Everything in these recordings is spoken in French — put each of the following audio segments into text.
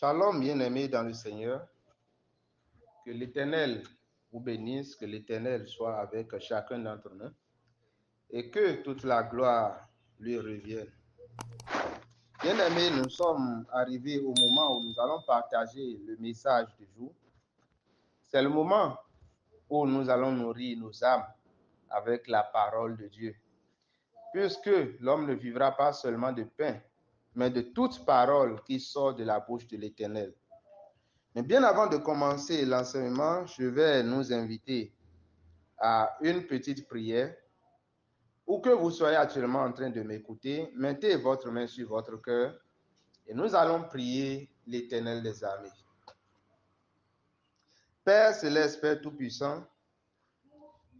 Shalom, bien-aimés dans le Seigneur. Que l'Éternel vous bénisse, que l'Éternel soit avec chacun d'entre nous et que toute la gloire lui revienne. Bien-aimés, nous sommes arrivés au moment où nous allons partager le message du jour. C'est le moment où nous allons nourrir nos âmes avec la parole de Dieu. Puisque l'homme ne vivra pas seulement de pain, mais de toute parole qui sort de la bouche de l'Éternel. Mais bien avant de commencer l'enseignement, je vais nous inviter à une petite prière. Où que vous soyez actuellement en train de m'écouter, mettez votre main sur votre cœur et nous allons prier l'Éternel des armées. Père céleste, Père tout-puissant,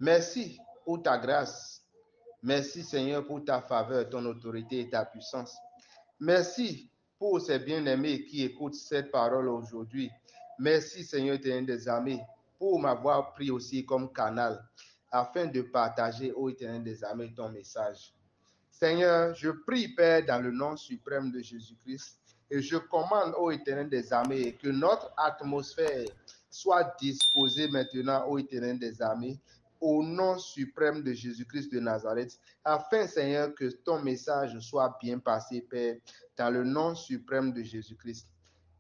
merci pour ta grâce. Merci Seigneur pour ta faveur, ton autorité et ta puissance. Merci pour ces bien-aimés qui écoutent cette parole aujourd'hui. Merci Seigneur Éternel des armées pour m'avoir pris aussi comme canal afin de partager au Éternel des armées ton message. Seigneur, je prie Père dans le nom suprême de Jésus-Christ et je commande au Éternel des armées que notre atmosphère soit disposée maintenant au Éternel des armées au nom suprême de Jésus-Christ de Nazareth, afin, Seigneur, que ton message soit bien passé, Père, dans le nom suprême de Jésus-Christ.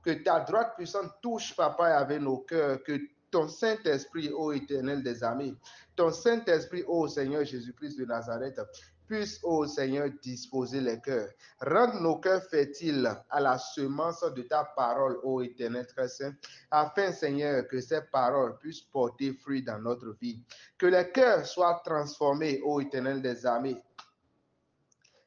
Que ta droite puissante touche, Papa, avec nos cœurs, que ton Saint-Esprit, ô Éternel des armées, ton Saint-Esprit, ô Seigneur Jésus-Christ de Nazareth, puisse, ô Seigneur, disposer les cœurs. Rendre nos cœurs fertiles à la semence de ta parole, ô Éternel très saint, afin, Seigneur, que ces paroles puissent porter fruit dans notre vie. Que les cœurs soient transformés, ô Éternel des armées.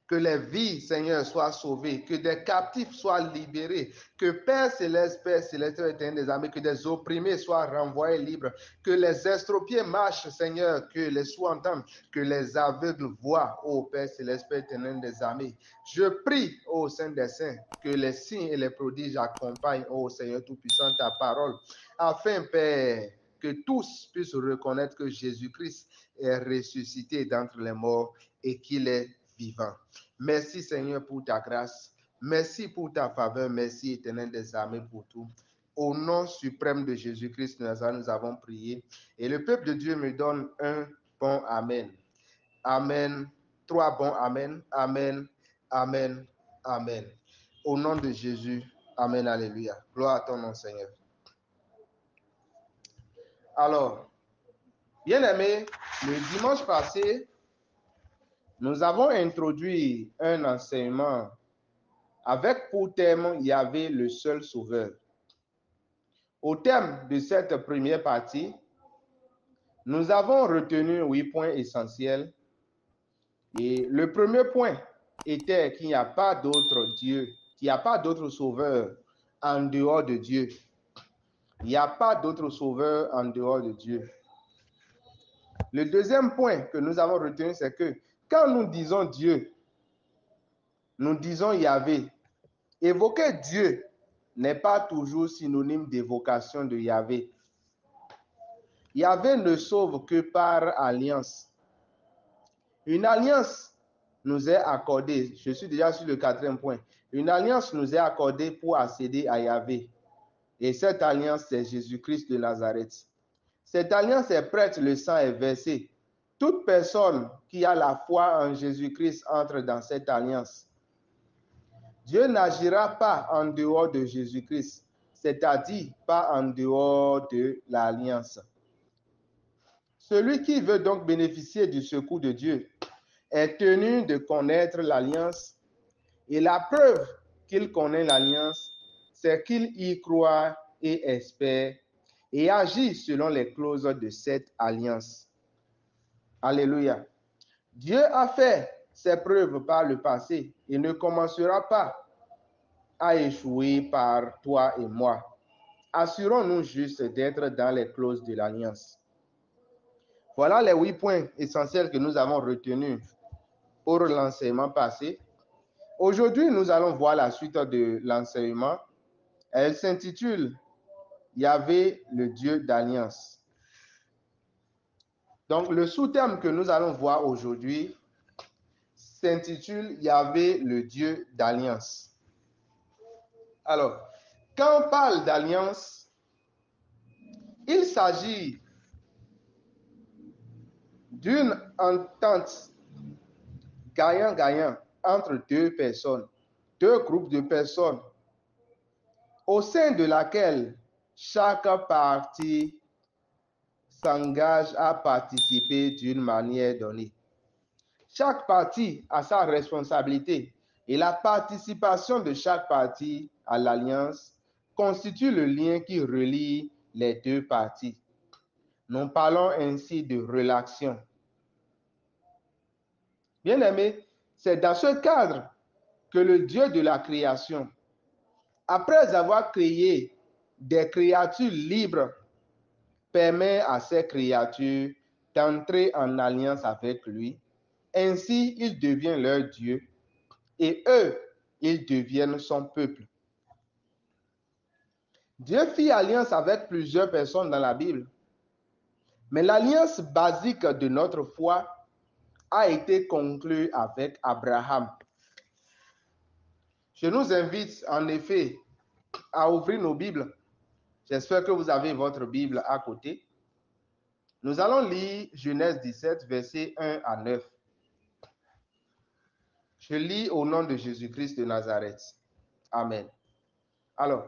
Que les vies, Seigneur, soient sauvées, que des captifs soient libérés, que Père Céleste, Éternel des armées, que des opprimés soient renvoyés libres, que les estropiés marchent, Seigneur, que les sourds entendent, que les aveugles voient, ô Père Céleste, Éternel des armées. Je prie, ô Saint des Saints, que les signes et les prodiges accompagnent, ô Seigneur Tout-Puissant, ta parole, afin, Père, que tous puissent reconnaître que Jésus-Christ est ressuscité d'entre les morts et qu'il est vivant. Merci Seigneur pour ta grâce. Merci pour ta faveur. Merci Éternel des armées pour tout. Au nom suprême de Jésus-Christ, nous avons prié. Et le peuple de Dieu me donne un bon Amen. Amen. 3 bons Amen. Amen. Amen. Amen. Au nom de Jésus. Amen. Alléluia. Gloire à ton nom, Seigneur. Alors, bien-aimés, le dimanche passé, nous avons introduit un enseignement avec pour thème Yahvé le seul sauveur. Au terme de cette première partie, nous avons retenu 8 points essentiels. Et le premier point était qu'il n'y a pas d'autre Dieu, qu'il n'y a pas d'autre sauveur en dehors de Dieu. Il n'y a pas d'autre sauveur en dehors de Dieu. Le deuxième point que nous avons retenu, c'est que quand nous disons Dieu, nous disons Yahvé. Évoquer Dieu n'est pas toujours synonyme d'évocation de Yahvé. Yahvé ne sauve que par alliance. Une alliance nous est accordée, je suis déjà sur le 4e point, une alliance nous est accordée pour accéder à Yahvé. Et cette alliance, c'est Jésus-Christ de Nazareth. Cette alliance est prête, le sang est versé. Toute personne qui a la foi en Jésus-Christ entre dans cette alliance. Dieu n'agira pas en dehors de Jésus-Christ, c'est-à-dire pas en dehors de l'alliance. Celui qui veut donc bénéficier du secours de Dieu est tenu de connaître l'alliance et la preuve qu'il connaît l'alliance, c'est qu'il y croit et espère et agit selon les clauses de cette alliance. Alléluia. Dieu a fait ses preuves par le passé et ne commencera pas à échouer par toi et moi. Assurons-nous juste d'être dans les clauses de l'alliance. Voilà les 8 points essentiels que nous avons retenus pour l'enseignement passé. Aujourd'hui, nous allons voir la suite de l'enseignement. Elle s'intitule « Yahvé, le Dieu d'alliance ». Donc, le sous-thème que nous allons voir aujourd'hui s'intitule « Yahvé, le Dieu d'alliance ». Alors, Quand on parle d'alliance, il s'agit d'une entente gagnant-gagnant entre deux personnes, deux groupes de personnes, au sein de laquelle chaque partie s'engage à participer d'une manière donnée. Chaque partie a sa responsabilité et la participation de chaque partie à l'alliance constitue le lien qui relie les deux parties. Nous parlons ainsi de relation. Bien-aimés, c'est dans ce cadre que le Dieu de la création, après avoir créé des créatures libres, permet à ces créatures d'entrer en alliance avec lui. Ainsi, il devient leur Dieu et eux, ils deviennent son peuple. Dieu fit alliance avec plusieurs personnes dans la Bible, mais l'alliance basique de notre foi a été conclue avec Abraham. Je nous invite en effet à ouvrir nos Bibles. J'espère que vous avez votre Bible à côté. Nous allons lire Genèse 17, versets 1 à 9. Je lis au nom de Jésus-Christ de Nazareth. Amen. Alors,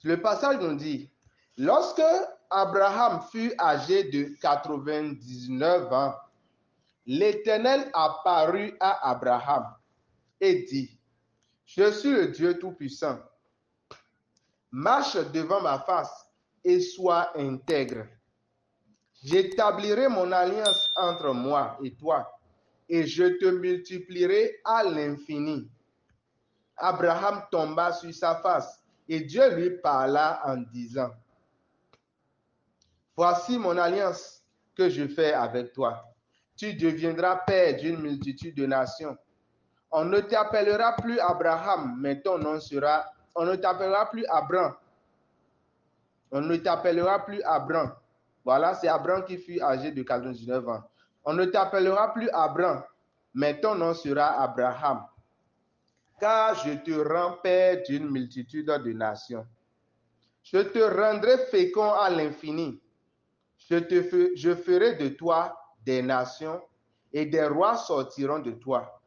le passage nous dit, lorsque Abraham fut âgé de 99 ans, l'Éternel apparut à Abraham et dit, je suis le Dieu Tout-Puissant. Marche devant ma face et sois intègre. J'établirai mon alliance entre moi et toi, et je te multiplierai à l'infini. Abraham tomba sur sa face, et Dieu lui parla en disant, voici mon alliance que je fais avec toi. Tu deviendras père d'une multitude de nations. On ne t'appellera plus Abraham, mais ton nom sera... On ne t'appellera plus Abram. On ne t'appellera plus Abram. Voilà, c'est Abram qui fut âgé de 99 ans. On ne t'appellera plus Abram, mais ton nom sera Abraham. Car je te rends père d'une multitude de nations. Je te rendrai fécond à l'infini. Je ferai de toi des nations et des rois sortiront de toi.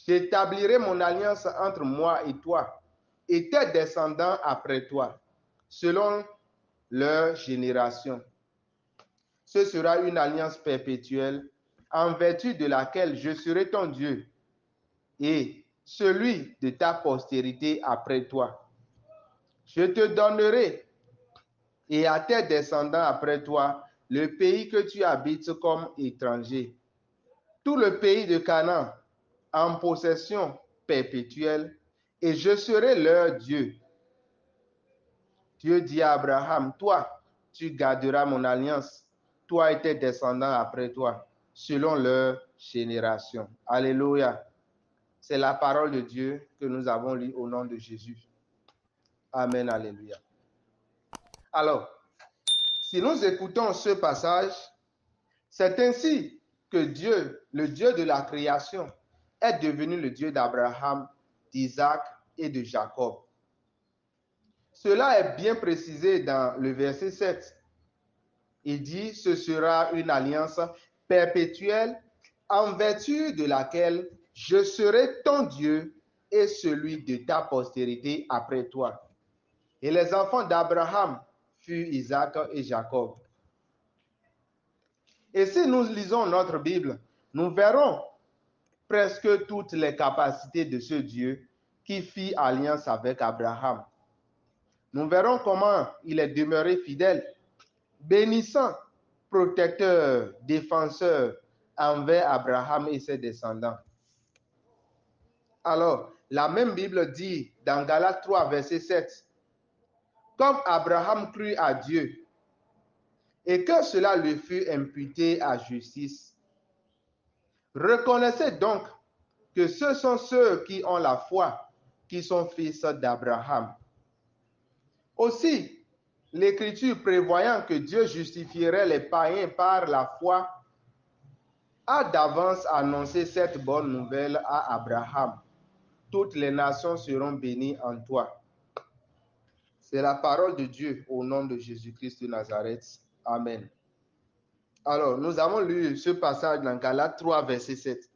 J'établirai mon alliance entre moi et toi et tes descendants après toi, selon leur génération. Ce sera une alliance perpétuelle en vertu de laquelle je serai ton Dieu et celui de ta postérité après toi. Je te donnerai et à tes descendants après toi le pays que tu habites comme étranger, tout le pays de Canaan en possession perpétuelle, et je serai leur Dieu. Dieu dit à Abraham, toi, tu garderas mon alliance, toi et tes descendants après toi, selon leur génération. Alléluia. C'est la parole de Dieu que nous avons lue au nom de Jésus. Amen, alléluia. Alors, si nous écoutons ce passage, c'est ainsi que Dieu, le Dieu de la création, est devenu le Dieu d'Abraham, d'Isaac et de Jacob. Cela est bien précisé dans le verset 7. Il dit, ce sera une alliance perpétuelle en vertu de laquelle je serai ton Dieu et celui de ta postérité après toi. Et les enfants d'Abraham furent Isaac et Jacob. Et si nous lisons notre Bible, nous verrons presque toutes les capacités de ce Dieu qui fit alliance avec Abraham. Nous verrons comment il est demeuré fidèle, bénissant, protecteur, défenseur envers Abraham et ses descendants. Alors, la même Bible dit dans Galates 3, verset 7, comme Abraham crut à Dieu et que cela lui fut imputé à justice. Reconnaissez donc que ce sont ceux qui ont la foi qui sont fils d'Abraham. Aussi, l'Écriture prévoyant que Dieu justifierait les païens par la foi, a d'avance annoncé cette bonne nouvelle à Abraham. Toutes les nations seront bénies en toi. C'est la parole de Dieu au nom de Jésus-Christ de Nazareth. Amen. Alors, nous avons lu ce passage dans Galates 3, verset 7.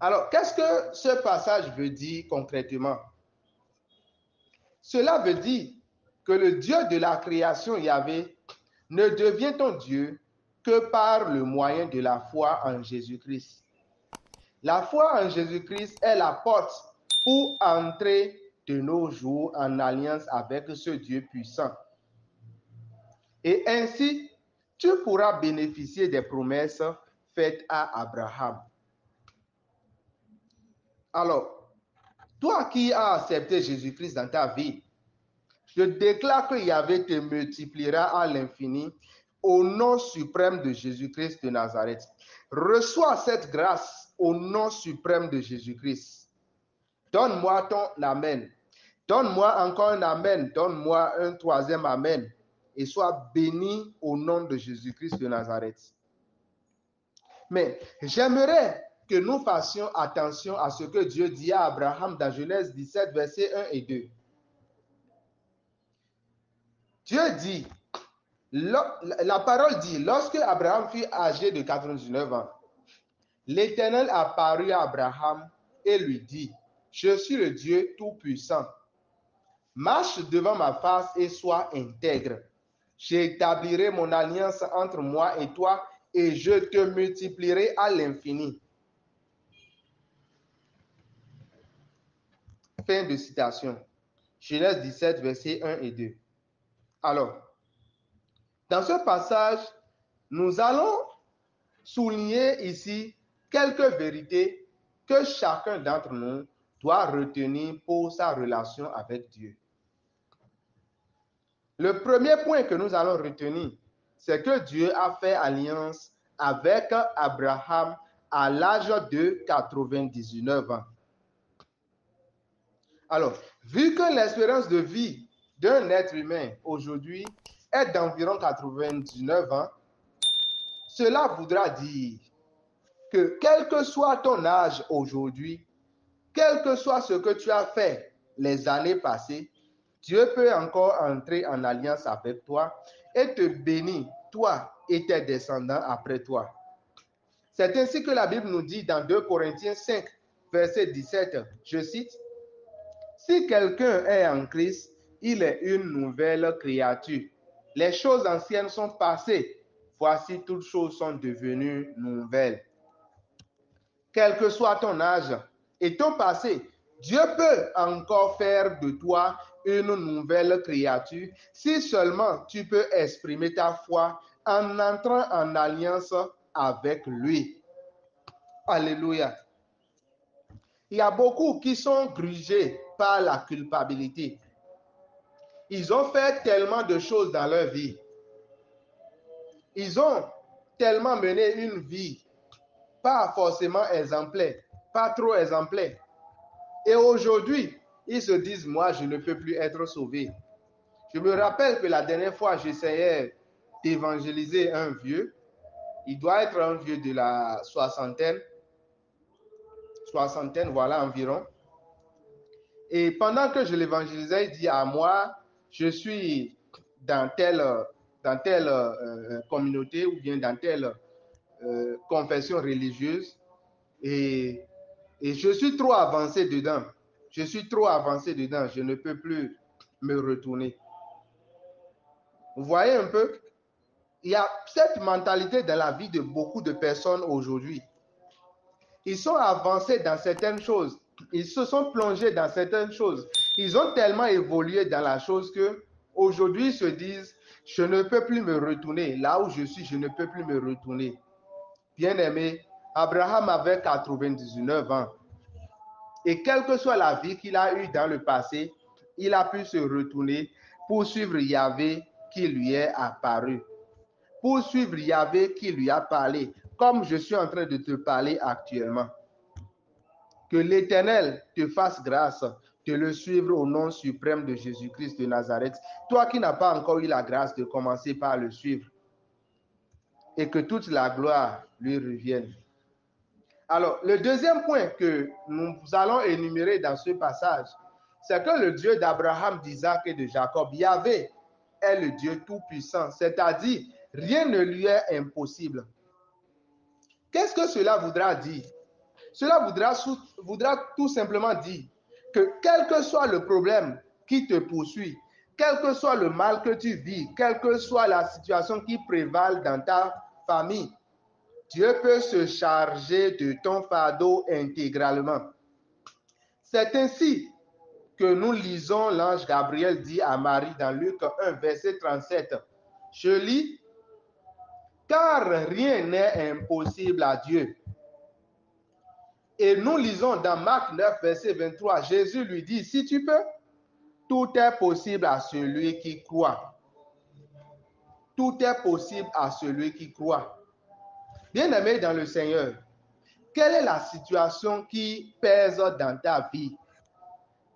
Alors, qu'est-ce que ce passage veut dire concrètement? Cela veut dire que le Dieu de la création, Yahvé, ne devient ton Dieu que par le moyen de la foi en Jésus-Christ. La foi en Jésus-Christ est la porte pour entrer de nos jours en alliance avec ce Dieu puissant. Et ainsi, tu pourras bénéficier des promesses faites à Abraham. Alors, toi qui as accepté Jésus-Christ dans ta vie, je déclare que Yahvé te multipliera à l'infini au nom suprême de Jésus-Christ de Nazareth. Reçois cette grâce au nom suprême de Jésus-Christ. Donne-moi ton amen. Donne-moi encore un amen. Donne-moi un troisième amen. Et sois béni au nom de Jésus-Christ de Nazareth. Mais j'aimerais que nous fassions attention à ce que Dieu dit à Abraham dans Genèse 17, versets 1 et 2. Dieu dit, la parole dit, lorsque Abraham fut âgé de 99 ans, l'Éternel apparut à Abraham et lui dit, je suis le Dieu Tout-Puissant. Marche devant ma face et sois intègre. J'établirai mon alliance entre moi et toi et je te multiplierai à l'infini. Fin de citation. Genèse 17, versets 1 et 2. Alors, dans ce passage, nous allons souligner ici quelques vérités que chacun d'entre nous doit retenir pour sa relation avec Dieu. Le premier point que nous allons retenir, c'est que Dieu a fait alliance avec Abraham à l'âge de 99 ans. Alors, vu que l'espérance de vie d'un être humain aujourd'hui est d'environ 99 ans, cela voudra dire que quel que soit ton âge aujourd'hui, quel que soit ce que tu as fait les années passées, Dieu peut encore entrer en alliance avec toi et te bénir, toi et tes descendants après toi. C'est ainsi que la Bible nous dit dans 2 Corinthiens 5, verset 17, je cite, « Si quelqu'un est en Christ, il est une nouvelle créature. Les choses anciennes sont passées. Voici toutes choses sont devenues nouvelles. » Quel que soit ton âge et ton passé, Dieu peut encore faire de toi une nouvelle créature si seulement tu peux exprimer ta foi en entrant en alliance avec lui. Alléluia. Il y a beaucoup qui sont grugés par la culpabilité. Ils ont fait tellement de choses dans leur vie. Ils ont tellement mené une vie pas forcément exemplaire, pas trop exemplaire. Et aujourd'hui, ils se disent, moi, je ne peux plus être sauvé. Je me rappelle que la dernière fois, j'essayais d'évangéliser un vieux. Il doit être un vieux de la soixantaine, voilà environ. Et pendant que je l'évangélisais, il dit à moi, je suis dans telle communauté ou bien dans telle confession religieuse et je suis trop avancé dedans. Je suis trop avancé dedans. Je ne peux plus me retourner. Vous voyez un peu? Il y a cette mentalité dans la vie de beaucoup de personnes aujourd'hui. Ils sont avancés dans certaines choses. Ils se sont plongés dans certaines choses. Ils ont tellement évolué dans la chose que aujourd'hui ils se disent, je ne peux plus me retourner. Là où je suis, je ne peux plus me retourner. Bien-aimé, Abraham avait 99 ans. Et quelle que soit la vie qu'il a eue dans le passé, il a pu se retourner pour suivre Yahvé qui lui est apparu. Pour suivre Yahvé qui lui a parlé, comme je suis en train de te parler actuellement. Que l'Éternel te fasse grâce de le suivre au nom suprême de Jésus-Christ de Nazareth. Toi qui n'as pas encore eu la grâce de commencer par le suivre. Et que toute la gloire lui revienne. Alors, le deuxième point que nous allons énumérer dans ce passage, c'est que le Dieu d'Abraham, d'Isaac et de Jacob, Yahvé, est le Dieu tout-puissant, c'est-à-dire rien ne lui est impossible. Qu'est-ce que cela voudra dire? Cela voudra tout simplement dire que quel que soit le problème qui te poursuit, quel que soit le mal que tu vis, quelle que soit la situation qui prévale dans ta famille, Dieu peut se charger de ton fardeau intégralement. C'est ainsi que nous lisons l'ange Gabriel dit à Marie dans Luc 1, verset 37. Je lis, car rien n'est impossible à Dieu. Et nous lisons dans Marc 9, verset 23, Jésus lui dit, si tu peux, tout est possible à celui qui croit. Tout est possible à celui qui croit. Bien-aimé dans le Seigneur, quelle est la situation qui pèse dans ta vie?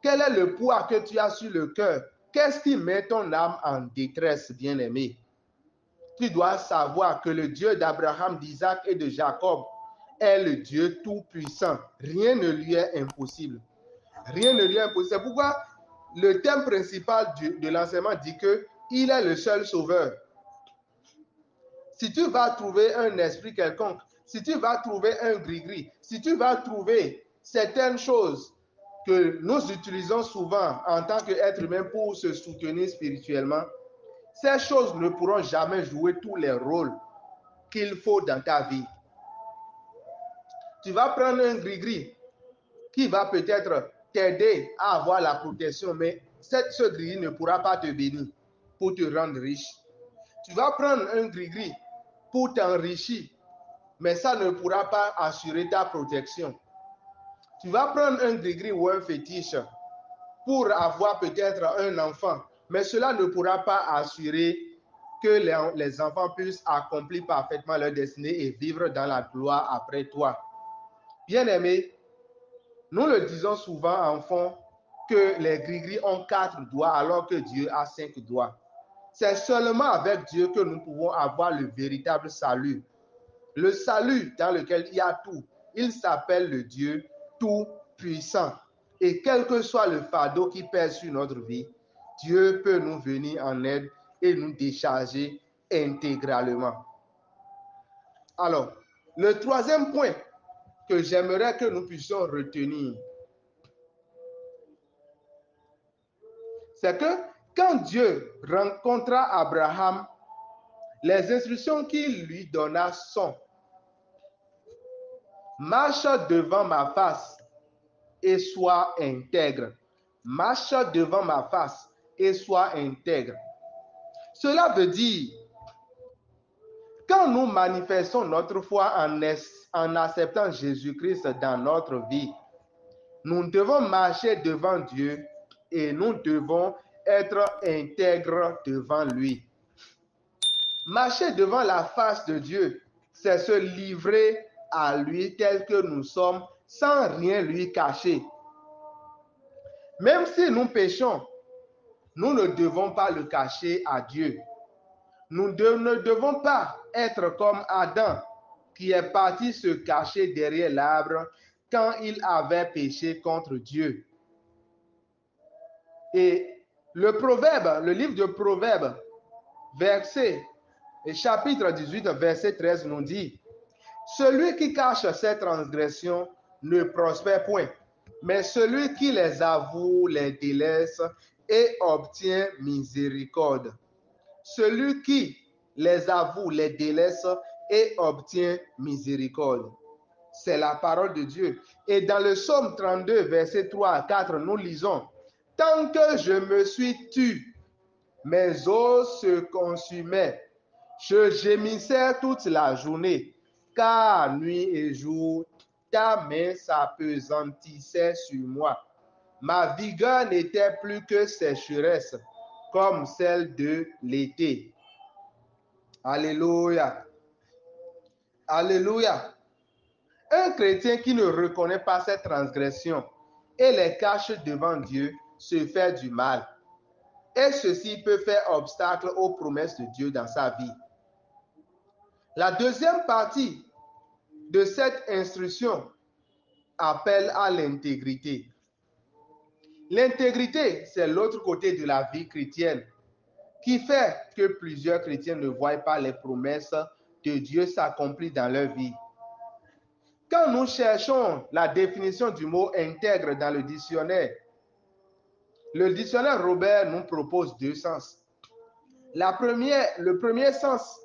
Quel est le poids que tu as sur le cœur? Qu'est-ce qui met ton âme en détresse, bien-aimé? Tu dois savoir que le Dieu d'Abraham, d'Isaac et de Jacob est le Dieu tout-puissant. Rien ne lui est impossible. Rien ne lui est impossible. C'est pourquoi le thème principal de l'enseignement dit qu'il est le seul sauveur. Si tu vas trouver un esprit quelconque, si tu vas trouver un gris-gris, si tu vas trouver certaines choses que nous utilisons souvent en tant qu'être humain pour se soutenir spirituellement, ces choses ne pourront jamais jouer tous les rôles qu'il faut dans ta vie. Tu vas prendre un gris-gris qui va peut-être t'aider à avoir la protection, mais ce gris-gris ne pourra pas te bénir pour te rendre riche. Tu vas prendre un gris-gris pour t'enrichir, mais ça ne pourra pas assurer ta protection. Tu vas prendre un gris-gris ou un fétiche pour avoir peut-être un enfant, mais cela ne pourra pas assurer que les enfants puissent accomplir parfaitement leur destinée et vivre dans la gloire après toi. Bien-aimés, nous le disons souvent en fond que les gris-gris ont 4 doigts alors que Dieu a 5 doigts. C'est seulement avec Dieu que nous pouvons avoir le véritable salut. Le salut dans lequel il y a tout, il s'appelle le Dieu tout-puissant. Et quel que soit le fardeau qui pèse sur notre vie, Dieu peut nous venir en aide et nous décharger intégralement. Alors, le troisième point que j'aimerais que nous puissions retenir, c'est que quand Dieu rencontra Abraham, les instructions qu'il lui donna sont: marche devant ma face et sois intègre. Marche devant ma face et sois intègre. Cela veut dire, quand nous manifestons notre foi en acceptant Jésus-Christ dans notre vie, nous devons marcher devant Dieu et nous devons être intègres devant lui. Marcher devant la face de Dieu, c'est se livrer à lui tel que nous sommes, sans rien lui cacher. Même si nous péchons, nous ne devons pas le cacher à Dieu. Nous ne devons pas être comme Adam, qui est parti se cacher derrière l'arbre quand il avait péché contre Dieu. Et le livre de Proverbes, chapitre 18, verset 13 nous dit: celui qui cache ses transgressions ne prospère point, mais celui qui les avoue les délaisse et obtient miséricorde. Celui qui les avoue les délaisse et obtient miséricorde. C'est la parole de Dieu. Et dans le psaume 32, verset 3 à 4, nous lisons: tant que je me suis tu, mes os se consumaient. Je gémissais toute la journée, car nuit et jour, ta main s'apesantissait sur moi. Ma vigueur n'était plus que sécheresse, comme celle de l'été. Alléluia. Alléluia. Un chrétien qui ne reconnaît pas ses transgressions et les cache devant Dieu se fait du mal. Et ceci peut faire obstacle aux promesses de Dieu dans sa vie. La deuxième partie de cette instruction appelle à l'intégrité. L'intégrité, c'est l'autre côté de la vie chrétienne qui fait que plusieurs chrétiens ne voient pas les promesses de Dieu s'accomplir dans leur vie. Quand nous cherchons la définition du mot intègre dans le dictionnaire Robert nous propose deux sens. Le premier sens,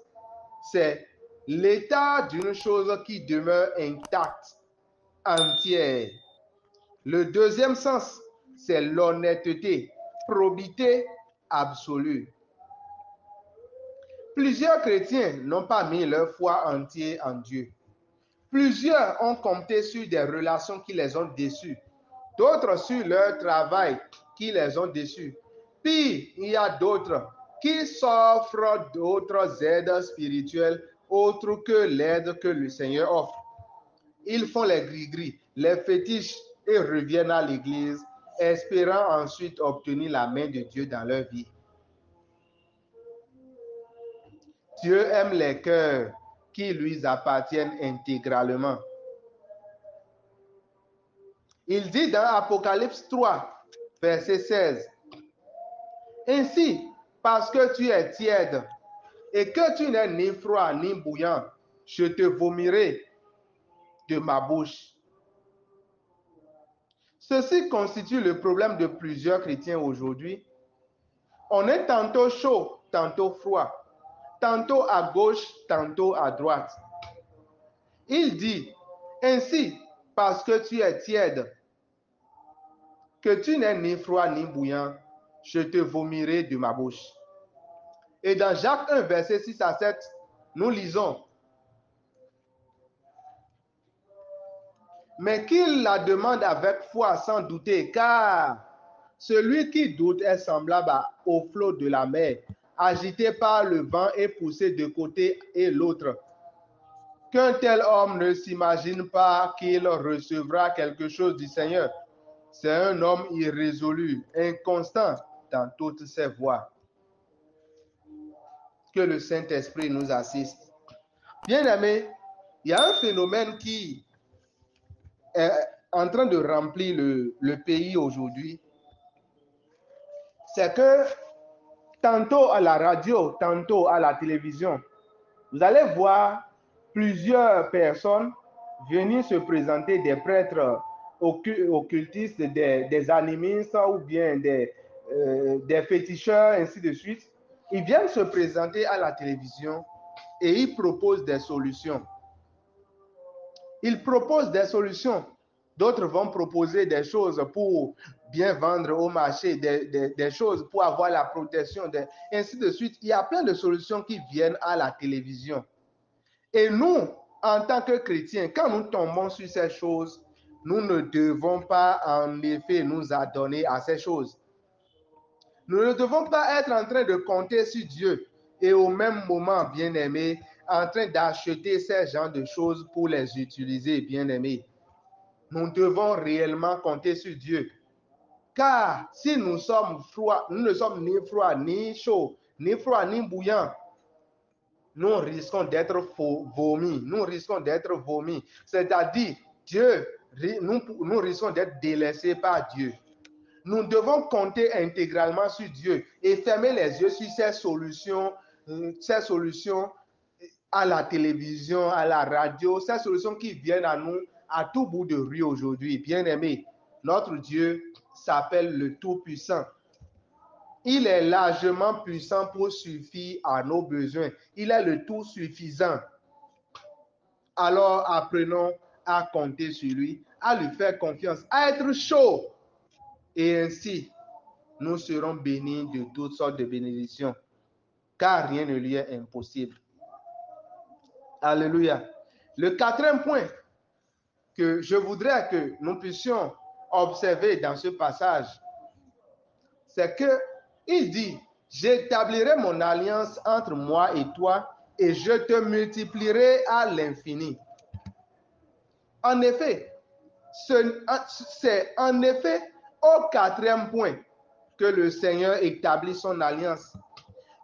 c'est l'état d'une chose qui demeure intacte, entière. Le deuxième sens, c'est l'honnêteté, probité absolue. Plusieurs chrétiens n'ont pas mis leur foi entière en Dieu. Plusieurs ont compté sur des relations qui les ont déçus, d'autres sur leur travail qui les ont déçus. Puis, il y a d'autres qui s'offrent d'autres aides spirituelles autres que l'aide que le Seigneur offre. Ils font les gris-gris, les fétiches et reviennent à l'église, espérant ensuite obtenir la main de Dieu dans leur vie. Dieu aime les cœurs qui lui appartiennent intégralement. Il dit dans Apocalypse 3, verset 16, « Ainsi, parce que tu es tiède et que tu n'es ni froid ni bouillant, je te vomirai de ma bouche. » Ceci constitue le problème de plusieurs chrétiens aujourd'hui. On est tantôt chaud, tantôt froid, tantôt à gauche, tantôt à droite. Il dit, ainsi, parce que tu es tiède, que tu n'es ni froid ni bouillant, je te vomirai de ma bouche. Et dans Jacques 1, verset 6 à 7, nous lisons, mais qu'il la demande avec foi sans douter, car celui qui doute est semblable au flot de la mer, agité par le vent et poussé de côté et l'autre. Qu'un tel homme ne s'imagine pas qu'il recevra quelque chose du Seigneur. C'est un homme irrésolu, inconstant dans toutes ses voies. Que le Saint-Esprit nous assiste. Bien-aimés, il y a un phénomène qui est en train de remplir le pays aujourd'hui. C'est que tantôt à la radio, tantôt à la télévision, vous allez voir plusieurs personnes venir se présenter, des prêtres occultistes, des animistes ou bien des féticheurs, ainsi de suite. Ils viennent se présenter à la télévision et ils proposent des solutions. Ils proposent des solutions. D'autres vont proposer des choses pour bien vendre au marché, des choses pour avoir la protection, ainsi de suite. Il y a plein de solutions qui viennent à la télévision. Et nous, en tant que chrétiens, quand nous tombons sur ces choses, nous ne devons pas en effet nous adonner à ces choses. Nous ne devons pas être en train de compter sur Dieu et au même moment, bien-aimés, en train d'acheter ces genres de choses pour les utiliser, bien-aimés. Nous devons réellement compter sur Dieu. Car si nous sommes froids, nous ne sommes ni froids, ni chauds, ni froids, ni bouillants, nous risquons d'être vomis. Nous risquons d'être vomis. C'est-à-dire, nous risquons d'être délaissés par Dieu. Nous devons compter intégralement sur Dieu et fermer les yeux sur ces solutions à la télévision, à la radio, ces solutions qui viennent à nous à tout bout de rue aujourd'hui. Bien-aimés, notre Dieu s'appelle le Tout-Puissant. Il est largement puissant pour suffire à nos besoins. Il est le tout suffisant. Alors apprenons à compter sur lui, à lui faire confiance, à être chaud. Et ainsi, nous serons bénis de toutes sortes de bénédictions, car rien ne lui est impossible. Alléluia. Le quatrième point que je voudrais que nous puissions observer dans ce passage, c'est que il dit, j'établirai mon alliance entre moi et toi et je te multiplierai à l'infini. En effet, c'est en effet au quatrième point que le Seigneur établit son alliance.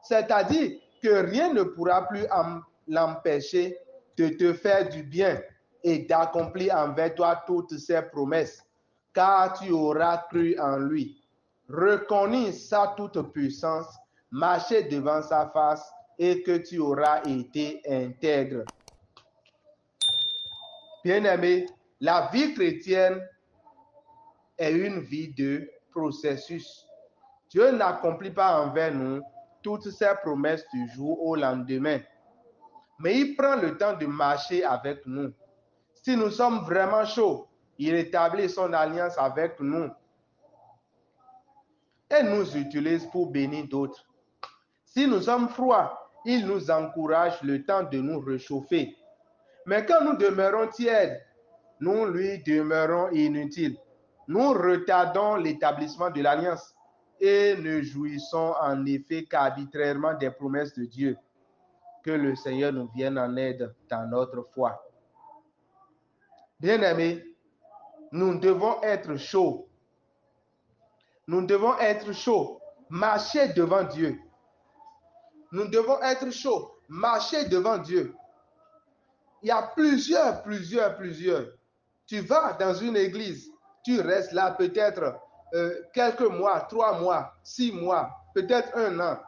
C'est-à-dire que rien ne pourra plus l'empêcher de te faire du bien et d'accomplir envers toi toutes ses promesses. car tu auras cru en lui, reconnu sa toute-puissance, marché devant sa face et que tu auras été intègre. Bien-aimé, la vie chrétienne est une vie de processus. Dieu n'accomplit pas envers nous toutes ses promesses du jour au lendemain, mais il prend le temps de marcher avec nous. Si nous sommes vraiment chauds, il établit son alliance avec nous et nous utilise pour bénir d'autres. Si nous sommes froids, il nous encourage le temps de nous réchauffer. Mais quand nous demeurons tièdes, nous lui demeurons inutiles. Nous retardons l'établissement de l'alliance et ne jouissons en effet qu'arbitrairement des promesses de Dieu. Que le Seigneur nous vienne en aide dans notre foi. Bien-aimés, nous devons être chauds. Nous devons être chauds, marcher devant Dieu. Nous devons être chauds, marcher devant Dieu. Il y a plusieurs. Tu vas dans une église, tu restes là peut-être quelques mois, 3 mois, 6 mois, peut-être 1 an.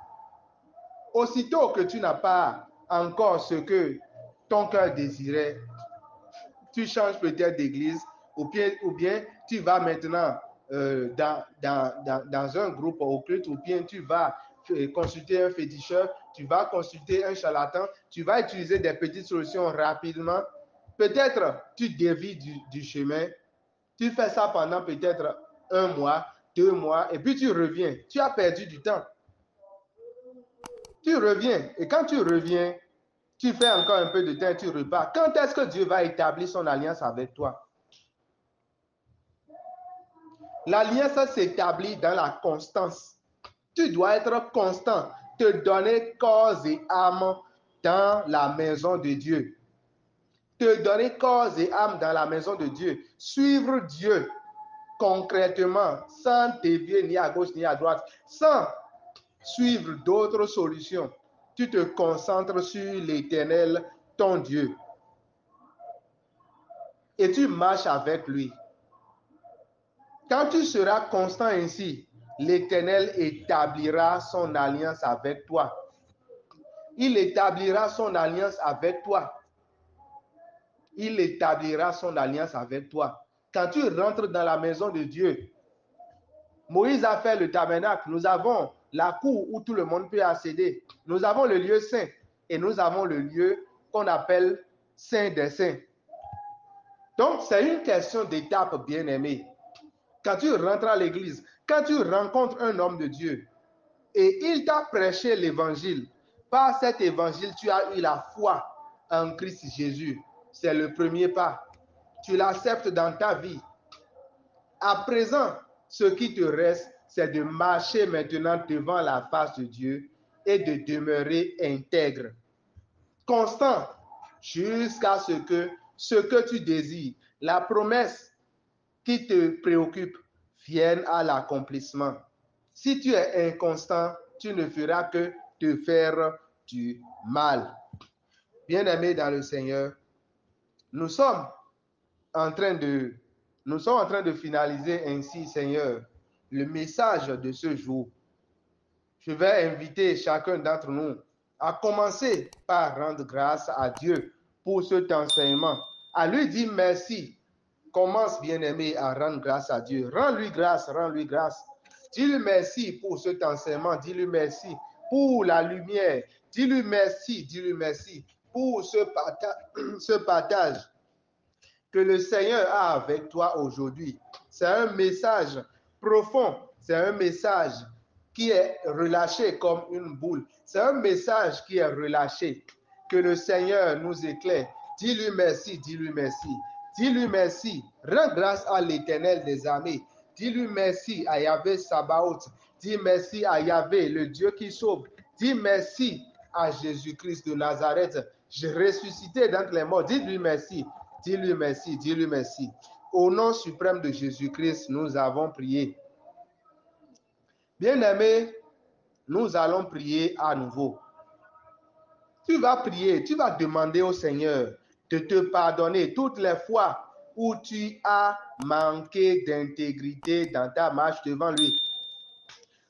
Aussitôt que tu n'as pas encore ce que ton cœur désirait, tu changes peut-être d'église ou bien tu vas maintenant dans un groupe occulte ou bien tu vas consulter un féticheur, tu vas consulter un charlatan, tu vas utiliser des petites solutions rapidement. Peut-être tu dévies du chemin, tu fais ça pendant peut-être 1 mois, 2 mois et puis tu reviens. Tu as perdu du temps. Tu reviens et quand tu reviens, tu fais encore un peu de temps et tu repars. Quand est-ce que Dieu va établir son alliance avec toi? L'alliance s'établit dans la constance. Tu dois être constant, te donner corps et âme dans la maison de Dieu. Te donner corps et âme dans la maison de Dieu. Suivre Dieu concrètement, sans dévier ni à gauche ni à droite, sans suivre d'autres solutions. Tu te concentres sur l'Éternel, ton Dieu. Et tu marches avec lui. Quand tu seras constant ainsi, l'Éternel établira son alliance avec toi. Il établira son alliance avec toi. Il établira son alliance avec toi. Quand tu rentres dans la maison de Dieu, Moïse a fait le tabernacle. Nous avons la cour où tout le monde peut accéder. Nous avons le lieu saint et nous avons le lieu qu'on appelle Saint des Saints. Donc, c'est une question d'étape, bien-aimé. Quand tu rentres à l'église, quand tu rencontres un homme de Dieu et il t'a prêché l'évangile, par cet évangile, tu as eu la foi en Christ Jésus. C'est le premier pas. Tu l'acceptes dans ta vie. À présent, ce qui te reste, c'est de marcher maintenant devant la face de Dieu et de demeurer intègre, constant, jusqu'à ce que tu désires, la promesse qui te préoccupe, vienne à l'accomplissement. Si tu es inconstant, tu ne feras que te faire du mal. Bien-aimés dans le Seigneur, nous sommes en train de finaliser ainsi, Seigneur, le message de ce jour. Je vais inviter chacun d'entre nous à commencer par rendre grâce à Dieu pour cet enseignement, à lui dire merci. Commence, bien-aimé, à rendre grâce à Dieu. Rends-lui grâce, rends-lui grâce. Dis-lui merci pour cet enseignement. Dis-lui merci pour la lumière. Dis-lui merci pour ce partage que le Seigneur a avec toi aujourd'hui. C'est un message profond. C'est un message qui est relâché comme une boule. C'est un message qui est relâché. Que le Seigneur nous éclaire. Dis-lui merci, dis-lui merci. Dis-lui merci. Rends grâce à l'Éternel des armées. Dis-lui merci à Yahvé Sabaoth. Dis merci à Yahvé, le Dieu qui sauve. Dis merci à Jésus-Christ de Nazareth. Je ressuscité d'entre les morts. Dis-lui merci. Dis-lui merci. Dis-lui merci. Au nom suprême de Jésus-Christ, nous avons prié. Bien-aimés, nous allons prier à nouveau. Tu vas prier, tu vas demander au Seigneur de te pardonner toutes les fois où tu as manqué d'intégrité dans ta marche devant lui.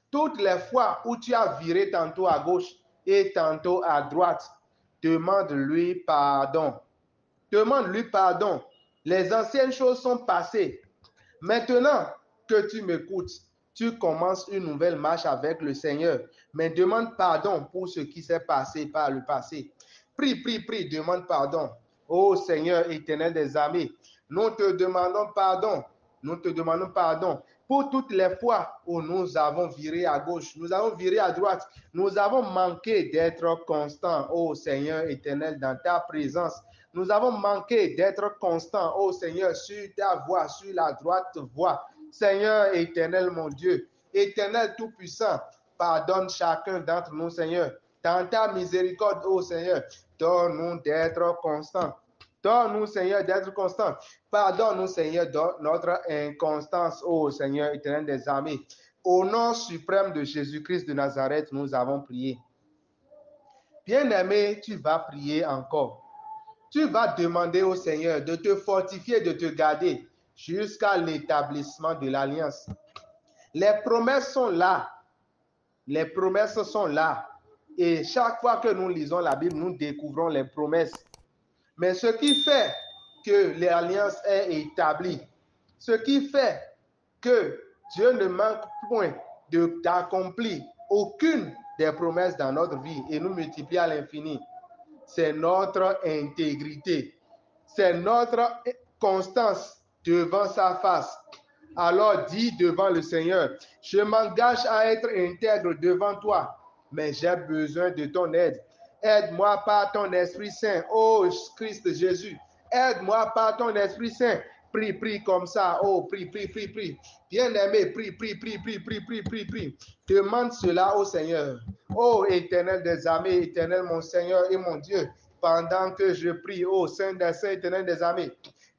Toutes les fois où tu as viré tantôt à gauche et tantôt à droite, demande-lui pardon. Demande-lui pardon. Les anciennes choses sont passées. Maintenant que tu m'écoutes, tu commences une nouvelle marche avec le Seigneur. Mais demande pardon pour ce qui s'est passé par le passé. Prie, prie, prie, demande pardon. Ô Seigneur éternel des armées, nous te demandons pardon. Nous te demandons pardon pour toutes les fois où nous avons viré à gauche, nous avons viré à droite, nous avons manqué d'être constants, ô Seigneur éternel, dans ta présence. Nous avons manqué d'être constants, ô Seigneur, sur ta voie, sur la droite voie. Seigneur éternel, mon Dieu, éternel tout-puissant, pardonne chacun d'entre nous, Seigneur. Dans ta miséricorde, ô Seigneur, donne-nous d'être constants. Donne-nous, Seigneur, d'être constants. Pardonne-nous, Seigneur, de notre inconstance, ô Seigneur éternel des armées. Au nom suprême de Jésus-Christ de Nazareth, nous avons prié. Bien-aimé, tu vas prier encore. Tu vas demander au Seigneur de te fortifier, de te garder jusqu'à l'établissement de l'alliance. Les promesses sont là. Les promesses sont là. Et chaque fois que nous lisons la Bible, nous découvrons les promesses. Mais ce qui fait que l'alliance est établie, ce qui fait que Dieu ne manque point d'accomplir aucune des promesses dans notre vie et nous multiplie à l'infini, c'est notre intégrité, c'est notre constance devant sa face. Alors dis devant le Seigneur, je m'engage à être intègre devant toi, mais j'ai besoin de ton aide. Aide-moi par ton Esprit Saint, ô Christ Jésus. Aide-moi par ton Esprit Saint. Prie, prie comme ça. Oh, prie, prie, prie, prie. Bien-aimé, prie, prie, prie, prie, prie, prie, prie, prie. Demande cela au Seigneur. Ô éternel des armées, éternel mon Seigneur et mon Dieu, pendant que je prie, ô Saint des Saints, éternel des armées,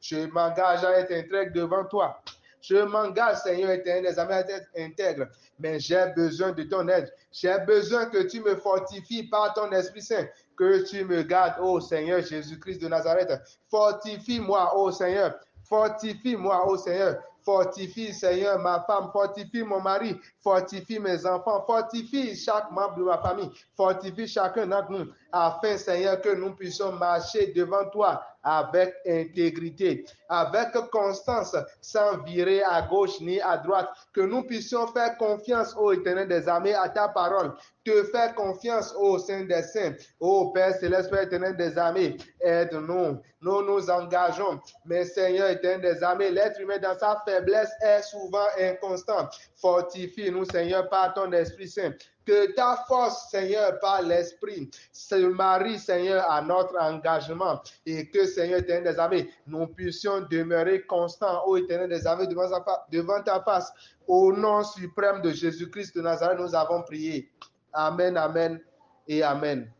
je m'engage à être intègre devant toi. Je m'engage, Seigneur éternel des armées, à être intègre, mais j'ai besoin de ton aide. J'ai besoin que tu me fortifies par ton Esprit Saint, que tu me gardes, ô Seigneur Jésus-Christ de Nazareth. Fortifie-moi, ô Seigneur. Fortifie-moi, ô Seigneur. Fortifie, Seigneur, ma femme. Fortifie mon mari. Fortifie mes enfants. Fortifie chaque membre de ma famille. Fortifie chacun d'entre nous, afin, Seigneur, que nous puissions marcher devant toi avec intégrité, avec constance, sans virer à gauche ni à droite. Que nous puissions faire confiance au Éternel des armées, à ta parole. Te faire confiance au Saint des Saints. Ô Père Céleste, Père éternel des armées, aide-nous. Nous nous engageons. Mais Seigneur éternel des armées, l'être humain dans sa faiblesse est souvent inconstant. Fortifie-nous, Seigneur, par ton Esprit Saint. Que ta force, Seigneur, par l'Esprit, se marie, Seigneur, à notre engagement. Et que, Seigneur éternel des armées, nous puissions demeurer constants, ô éternel des armées, devant ta face. Au nom suprême de Jésus-Christ de Nazareth, nous avons prié. Amen, amen et amen.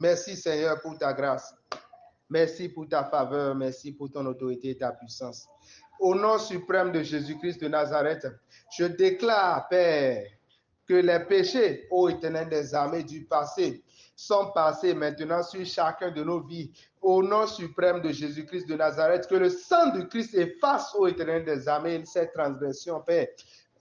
Merci, Seigneur, pour ta grâce. Merci pour ta faveur. Merci pour ton autorité et ta puissance. Au nom suprême de Jésus-Christ de Nazareth, je déclare, Père, que les péchés, ô éternel des armées du passé, sont passés maintenant sur chacun de nos vies. Au nom suprême de Jésus-Christ de Nazareth, que le sang de Christ efface, ô éternel des armées, cette transgression, Père.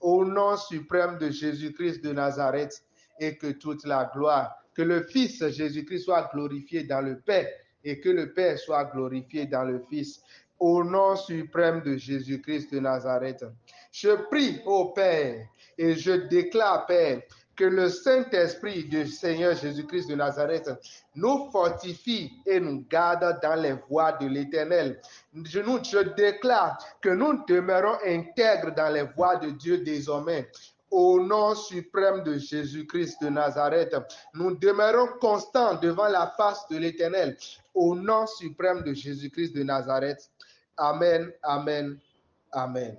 Au nom suprême de Jésus-Christ de Nazareth, et que toute la gloire, que le Fils Jésus-Christ soit glorifié dans le Père, et que le Père soit glorifié dans le Fils. Au nom suprême de Jésus-Christ de Nazareth, je prie au Père et je déclare, Père, que le Saint-Esprit du Seigneur Jésus-Christ de Nazareth nous fortifie et nous garde dans les voies de l'Éternel. Je déclare que nous demeurons intègres dans les voies de Dieu désormais. Au nom suprême de Jésus-Christ de Nazareth, nous demeurons constants devant la face de l'Éternel. Au nom suprême de Jésus-Christ de Nazareth. Amen, amen, amen.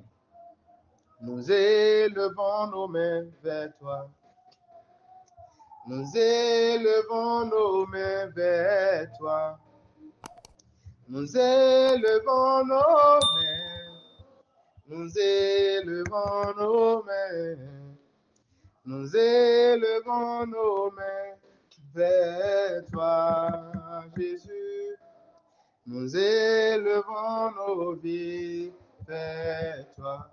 Nous élevons nos mains vers toi. Nous élevons nos mains vers toi. Nous élevons nos mains. Nous élevons nos mains. Nous élevons nos mains vers toi, Jésus. Nous élevons nos vies vers toi.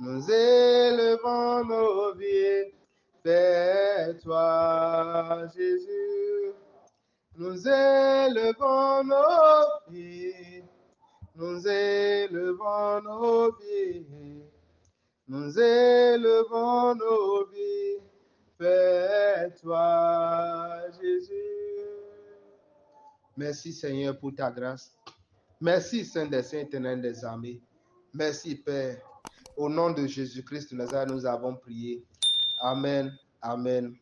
Nous élevons nos vies vers toi, Jésus. Nous élevons nos vies. Nous élevons nos vies. Nous élevons nos vies vers toi, Jésus. Merci Seigneur pour ta grâce. Merci Saint des Saints éternel des armées. Merci Père. Au nom de Jésus-Christ de Nazareth, nous avons prié. Amen. Amen.